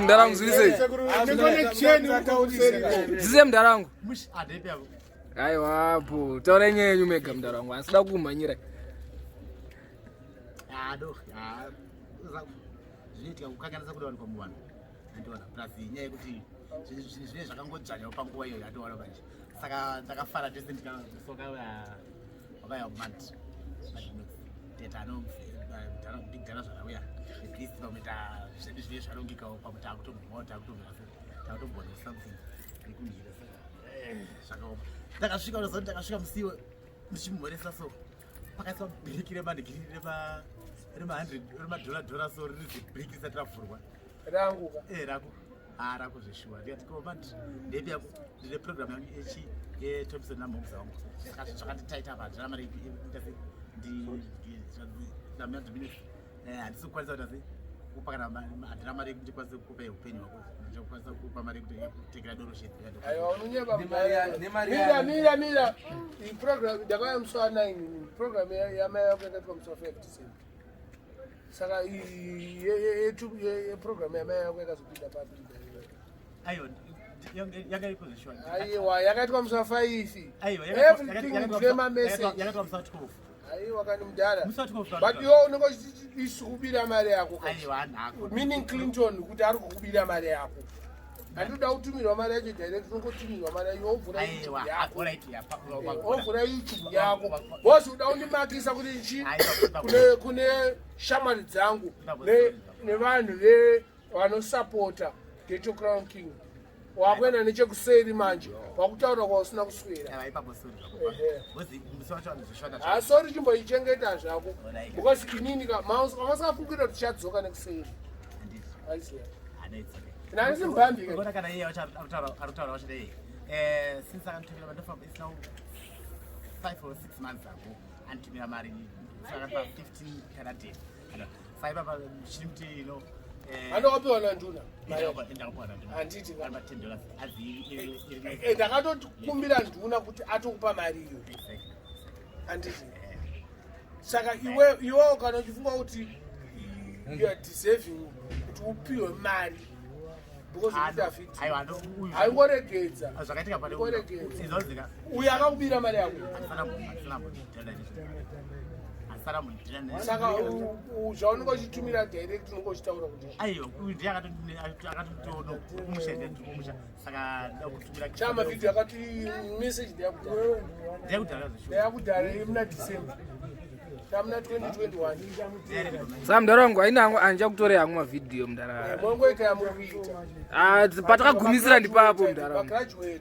Mdarangu zilise. Zise mdarangu. Aiwa hapo. Taona nyenyu mega mdarangu. Asida kumanyira. Zvinoitika kukanganisa kuti vanhu pamuvanhu andiona plus nyaya yekuti zvinenge zvakangodzvanya panguva iyoyo andiona manje saka ndakafara tese ndikasoka wakaya mant data anodigana zvakauya at least pamita zvedu zvinenge zvarongekawo pamuti takutombona something nekunhira zvakaoma ndakasvika unozoti ndakasvika musiwo ndichimhoresa so pakaiswa bhiriki $100 so riri bhiriki risati ravhurwa rangu rako zveshuwa ndikati komandi ndepi yako ndine program yangu yeThompson namhomza wangu zvakanditaita apa handina mari handisi kukwanisa kuti kupakana handina mari yekuti ndikwanise kukupa upenyu hwako ndikwanisa kukupa mari yekuti kutekera doro shedu aiwa unonyeba mira iprogram ndakauya musi wa9 program yamai yako yakaitwa musi wa5 December saka yeprogram yamai yako yakazopinda papi aiwa yakaitwa zveshuwa aiwa yakaitwa musi wa5 everything drama message yakaitwa musi wa12 aiwa kani mudhara but iwo unenge uchisukubira mari yako meaning Clinton kuti ari kukubira mari yako handinoda kutumirwa mari yacho direct unongotumirwa mari yacho ovhura YouTube yako bosi uda kundimakisa kuti nchi kune shamari dzangu nevanhu vanosapota Ghetto Crown King wakwenda nechekuseri manje wakutaura kwausina kuswera asori chimboichengeta zvako because inini kamasakafungira kuti chadzoka nekuseri nani mbambi kana iye arutaura wachidei since akantumira mandofa is now 5 or 6 months ago antumira mari saka 15 kana day sai baba chimti ino anowapiwa nanduna handiti ndakatokumbira nduna kuti atokupa mari iyo handiti saka iwewo kana uchifunga kuti you are deserving kuti upiwe mari because David haingoregedza uyo akakubira mari yako saka zvaunenge uchitumira direct unenge uchitaura kuti chama vhidhiyo yakati message ndeyakudhara yemuna December tamuna 2021 samdarangu ainangu anja kutora yangu mavidhiyo mdarangu mongoita yamukuita patakagumisira ndipapo mdarangu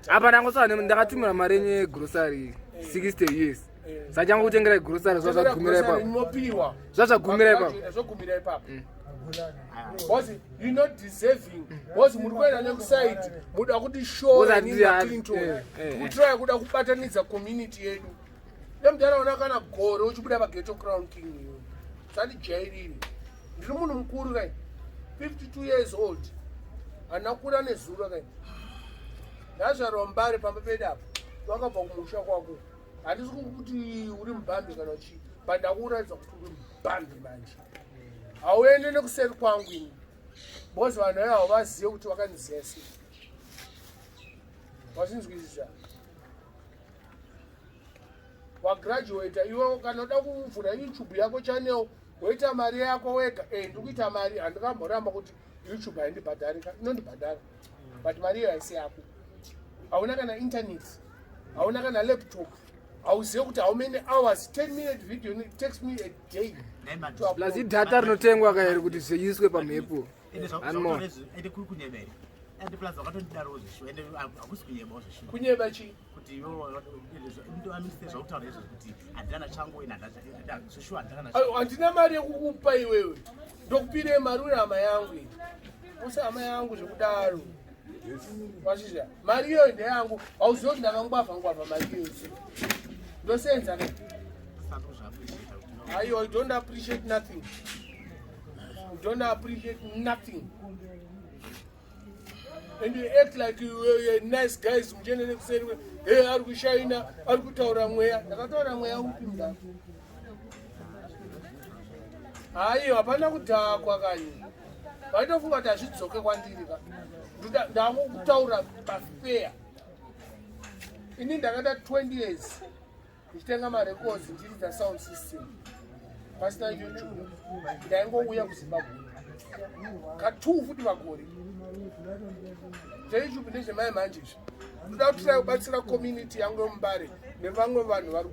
apa ndangosana ndakatumira mari yenye grocery 60 years sachangu kutengera grocery zvazvagumira ipapo zvazvagumira ipapo because you not deserving because muri kuenda nekuside muda kuti show Clinton kutry kuda kubatanidza community yedu nemudharaunda kana gore uchibuda paGhetto Crown King iyo sandijairire ndiri munhu mukuru kai 52 years old anakura nezuro kai ndazvarwa mbare pamba pedapo wakabva kumusha kwako handisi kuti uri mubambi kana chi but ndakuratidza kuti uri mubambi manje hauende nekuseri kwangu ini bozi vanhu avo vazive kuti wakanziya sei wasinzwisisa wagraduata iwe kana uda kuvhura YouTube yako channel woita mari yako wega ndikuita mari handikamboramba kuti YouTube haindibhadharika inondibhadhara but mari iyo haisi yako hauna kana internet hauna kana laptop hauzive kuti how many hours 10 minute video it takes me a day plus idhata rinotengwa kairi kuti zviiswe pamhepo and plus wakatondidaro zvisho ende hakusi kunyeba zvisho kunyeba chi kuti ndo amise zvautaura izvo kuti handina changu ina zvisho handina mari yekukupa iwewe ndokupire mari uri hama yangu use hama yangu zvekudaro wazvizva mari iyoyo ndeyangu hauzive kuti ndakangwavha mari iyoyo ndosenza ka aiwa you don't appreciate nothing and you act like you're nice guys mjenene kuseri ari kushaina ari kutaura mweya ndakataura mweya upi mda aiwa hapana kudhakwa kanyi vaitofunga kuti hazvidzoke kwandiri ka ndakutaura pafeya ini ndakada 20 years ndichitenga marecords ndiri dzasound system pasina youtube ndaingouya kuzimbabwe ka2 futi makore zveyoutube ndezvemai manjezvi ndoda kuti kubatsira community yangu yomumbare nevamwe vanhu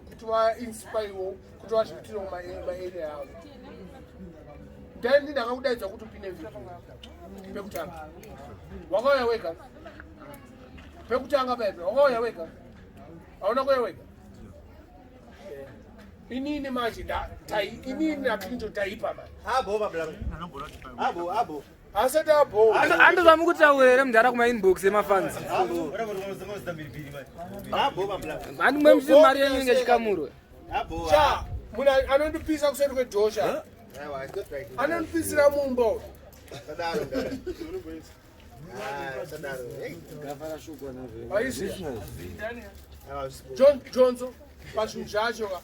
kuti vainspirewo kuti vazviitirewo maeria avo ndaindi ndakakudaidza kuti upine video pekutanga wakauya wega pekutanga paipe wakauya wega hauna kuya wega inini manje inini naClinton taipa manje asati abo andozama kutaurere mndara kumainbox emafans handimwe mchiti mari yenyu ngechikamuro cha munhu anondipisa kuseri kwedhosha anondipisira mumbo John Johnson pazvinhu zvacho ka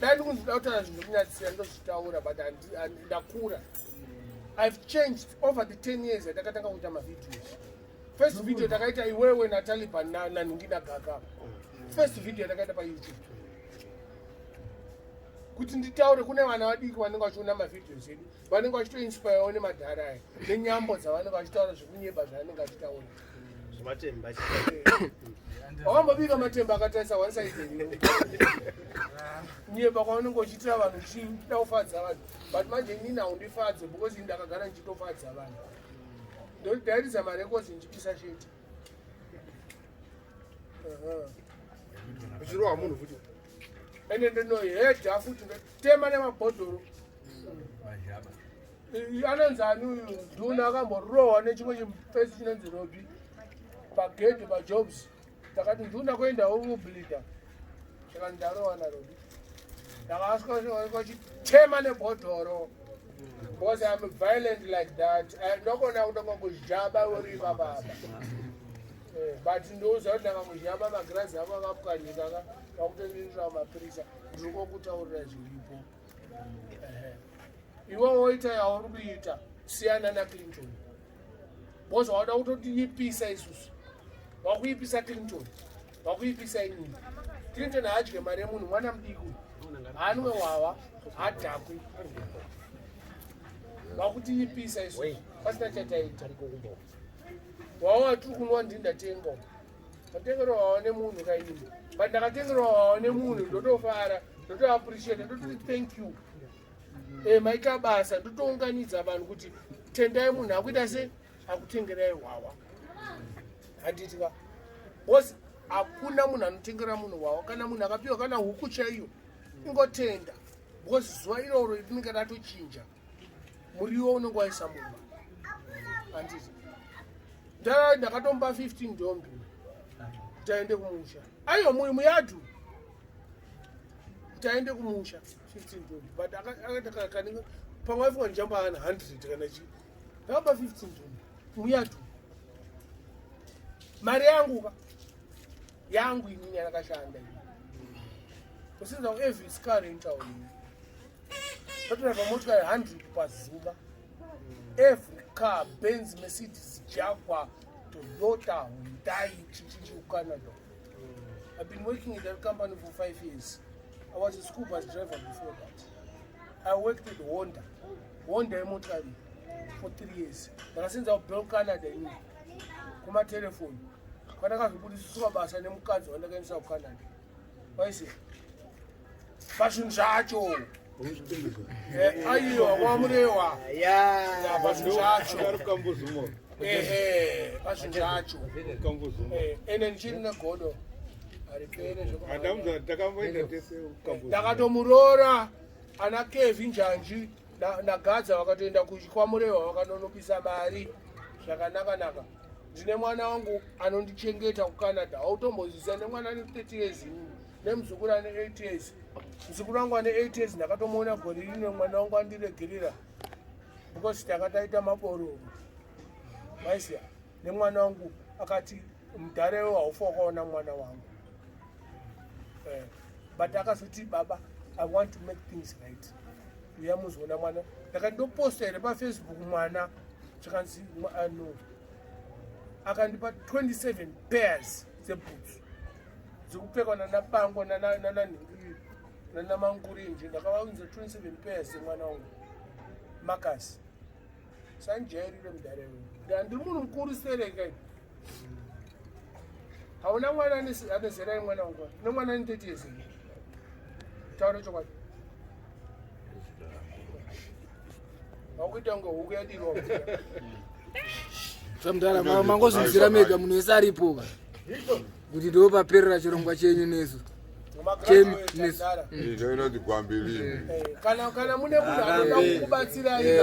dai ndikunzida kutaura zvinhu kunyatsira ndozvitaura but ndakura. I've changed over the 10 years yatakatanga kuita mavideos. First video takaita iwewe na Taliban na Nungina Gaga. First video takaita pa YouTube. Kuti nditaure kune vana vadiki vanenge vachiona mavideos edu vanenge vachitoinspire nemadhara aya nenyambo dzavanenge vachitaura zvekunyeba zvavanenge vachitaura zvimatemba wakambobika matemba akatarisa one side nyeba kwaunenge uchiitira vanhu uchida kufadza vanhu but manje inini haundifadze because ini ndakagara ndichitofadza vanhu ndairidza marecords ndichipisa chete uchirowa munhu futi ende ndinohedha futi ndotema nemabhodhoro anonzani uyu nduna akamborohwa nechimwe chimupesi chinonzi Robi pagedhi pajobs ndakati nduna kuendawo kubhilidha saka ndarohwa naRobi ndakasvachitema nebhodhoro because I'm violent like that ndokona kutongongozhaba uripa baba but ndouza kuti ndakangozhaba magirazi avo akapwanyika vakutomirira mapirisa ndirikokutaurira zviripo iwewo woita yauri kuita siyana naClinton because wauda kutotiipisa isusu wakuipisa Clinton wakuipisa inini Clinton haadye mari yemunhu mwana mudiki haanwe wawa hadhakwi wakutiipisa isusu pasina chataita wawa tiri kunwa ndindatengawo ndatengerwa wawa nemunhu kainini but ndakatengerwa wawa nemunhu ndotofara ndotoappreciate ndototi thank you maita basa ndotounganidza vanhu kuti tendai munhu akuita se akutengerai wawa handiti ka because hakuna munhu anotengera munhu wawa kana munhu akapiwa kana huku chaiyo ingotenda because zuva iroro rinenge ratochinja muriwo unenge waisa mumba handiti ndakatomba 15 ndombi taende kumusha aiyo muyadhu taende kumusha 15 ndombi but akatakakanenge pamwe aifunga ndichamba ana 100 kana chi ndakamba 15 ndombi muyadhu mari yangu ka yangu inini yanakashanda kusinza every car rental ini totora pamotokari 100 pazuva every car Benz, Mercedes, Jaguar, Toyota, Hyundai, Chichichi, Canada. I've been working in that company for 5 years. I was a school bus driver before that. I worked with Honda Motorway for 3 years. But since I've built Canada, kuma telephone. Kana kazobudiswa basa nemukadzi wandakaendesa kuCanada. Waisi. Fashion zvacho. Aiwa wamurewa pasvinhu zvacho pasvinhu zvacho ende ndichiri negodo haripere ndakatomurora ana Kevin Njanji nagadza vakatoenda kwamurewa vakanonopisa mari zvakanaka ndine mwana wangu anondichengeta kuCanada autombozisa nemwana ane 30 years nemuzukuru ane 8 years muzukuru wangu ane 8 years ndakatomuona gore rino mwana wangu andiregerera because takataita mabororo maisiya nemwana wangu akati mudharewo haufa wakaona mwana wangu but akazoti baba I want to make things right uyamuzona mwana ndakandoposta here pafacebook mwana zvakanzi ano akandipa 27 pairs dzeboots dzekupfekwa nanapangwa nanamangurinji ndakavaunza 27 pairs dzemwana wangu makasi sanjairire mudare wedu ndiri munhu mukuru serekai hauna mwana anezerai mwana wangu nemwana ane 30 years taura chokwadi vakuita kunge huku yadirwa samudara mangozvinzira mega munhu wese aripo kuti ndo paperera chirongwa chenyu nesu inoti gwambilini kana mune munhu anoda kukubatsirai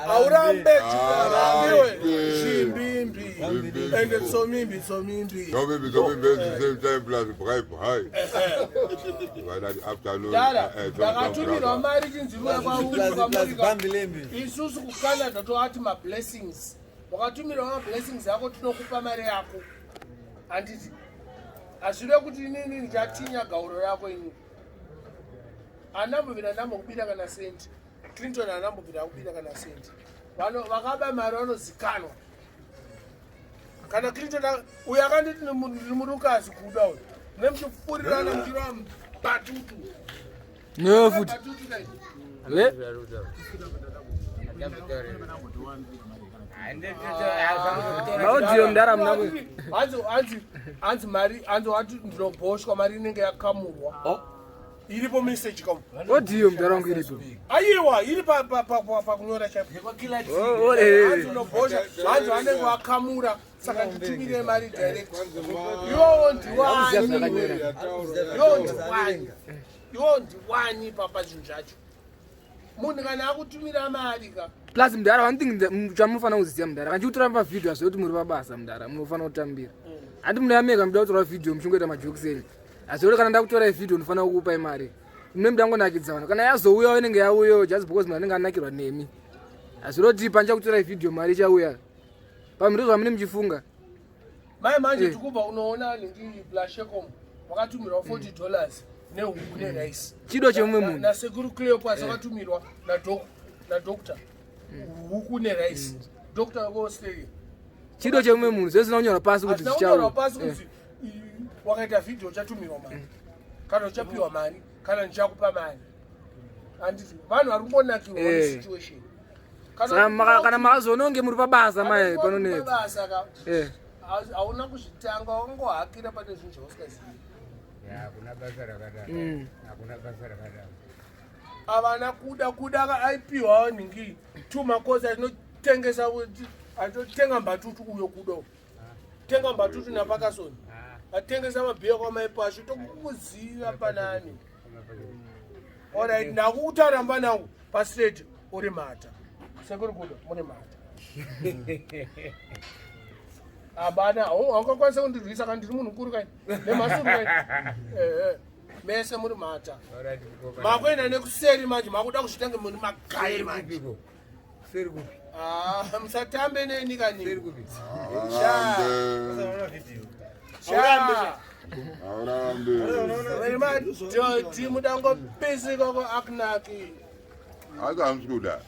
aurambe chimbimbi ende tsomimbi ndakatumirwa mari chinziruya kwaurika isusu kucanada toati mablessings wakatumirwa mablessings ako tinokupa mari yako handiti hazvire kuti inini ndichatinya gauro rako ini anambovira ndambokubida kana senti Clinton anambovira kubida kana senti vakaba mari vanozikanwa kana Clinton uyo akanditi murukazi kuda uyu nemuchifurirana muchirwa batutu nefuti maudhiyo mudara hanzi mari hanzi wati ndinoboshwa mari inenge yakamurwa iripo message kamu odhiyo mudara wangu iripo aiwa iri pakunyora chahanzi ndinobosha hanzi vanenge vakamura saka nditumirei mari direct iwowo ndiwani papa zvinhu zvacho munhu kana akutumira mari ka plus mudara one thing chamunofanira kuziziva mudara kandiutora pavhidhio hazvo kuti muri pabasa mudara munofanira kutambira handi muno yameka muda kutora vhidhio muchingoita majokiseni hazvo kuti kana ndakutorai vhidhio unofanira kukupai mari mune mudangonakidza vanhu kana yazouyawo inenge yauyawo just because munhu anenge anakirwa nemi hazvo kuti pandichakutorai vhidhio mari ichauya pamhiri zvamunenge muchifunga mai manje tikubva unoona ningi blashecom wakatumirwa $40 nehuku neraisi chido chemumwe munhu nasekuru cleopas akatumirwa nadokta huku neraisi dokta waustralia chido chemumwe munhu zvese zvinonyora pasi kuti zvichaura pasi kuti wakaita vhidhio uchatumirwa mari kana uchapiwa mari kana ndichakupa mari handiti vanhu vari kumbonakirwa nesituation kana makazononge muri pabasa mai panonetsa hauna kuzvitanga wangohakira pane zvinhu zvausingazivi avana kuda aipiwa ningi tumakosi atinotengesa atotenga mbatutu uyo kudo tenga mbatutu napakasoni atengesa mabhiya kwamaipasho tokukuziva panani alright ndakutauramba nangu pastraight uri mata sekuri kudo muri mata abana haungakwanisa kundirwisa kana ndiri munhu mukuru kai nemasuru kai mese muri mata makuenda nekuseri manje makuda kuzvitange muri magayi manje musatambe neni kani madhodhi mudangopisika ko akunaki akamsikuda